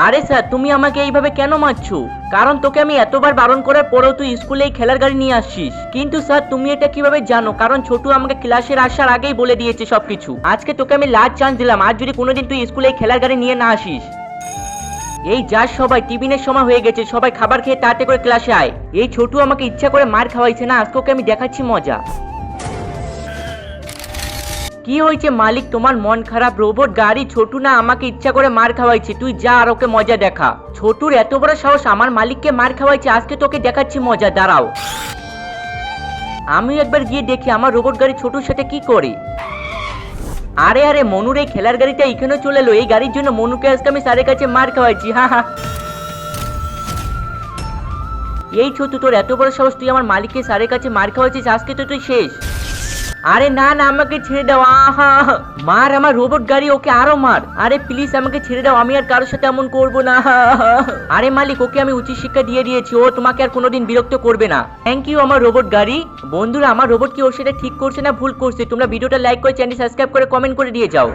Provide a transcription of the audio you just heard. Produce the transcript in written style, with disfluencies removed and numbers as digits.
আরে স্যার, তুমি আমাকে এইভাবে কেন মারছো? কারণ তোকে আমি এতবার বারণ করার পরেও তুই স্কুলে এই খেলার গাড়ি নিয়ে আসছিস। কিন্তু স্যার, তুমি এটা কিভাবে জানো? কারণ ছোটু আমাকে ক্লাসের আসার আগেই বলে দিয়েছে সবকিছু। আজকে তোকে আমি লাস্ট চান্স দিলাম, আর যদি কোনোদিন তুই স্কুলে এই খেলার গাড়ি নিয়ে না আসিস। এই যা সবাই, টিফিনের সময় হয়ে গেছে, সবাই খাবার খেয়ে তাড়াতাড়ি করে ক্লাসে আয়। এই ছোটু আমাকে ইচ্ছা করে মার খাওয়াইছে না, আজকে ওকে আমি দেখাচ্ছি মজা। কি হয়েছে মালিক, তোমার মন খারাপ? রোবট গাড়ি ছোটু না আমাকে ইচ্ছা করে মার খাওয়াইছে, তুই যা আর ওকে মজা দেখা। ছোটুর এত বড় সাহস আমার মালিককে মার খাওয়াইছে, আজকে তোকে দেখাচ্ছি মজা, দাঁড়াও। আমি একবার গিয়ে দেখি আমার রোবট গাড়ি ছোটুর সাথে কি করে। আরে আরে, মনুর এই খেলার গাড়িটা এখানে চলে এলো। এই গাড়ির জন্য মনুকে আজকে আমি স্যারের কাছে মার খাওয়াইছি। হা হা। এই ছোটু, তোর এত বড় সাহস, তুই আমার মালিককে স্যারের কাছে মার খাওয়াইছিস, আজকে তো তুই শেষ। আরে না না, আমাকে ছেড়ে দাও। আহা, মার আমার রোবট গাড়ি, ওকে আরো মার। আরে প্লিজ আমাকে ছেড়ে দাও, আমি আর কারোর সাথে এমন করবো না। আরে মালিক, ওকে আমি উচিত শিক্ষা দিয়ে দিয়েছি, ও তোমাকে আর কোনোদিন বিরক্ত করবে না। থ্যাংক ইউ আমার রোবট গাড়ি। বন্ধুরা, আমার রোবট কি ওর সাথে ঠিক করছে না ভুল করছে? তোমরা ভিডিওটা লাইক করে চ্যানেল সাবস্ক্রাইব করে কমেন্ট করে দিয়ে যাও।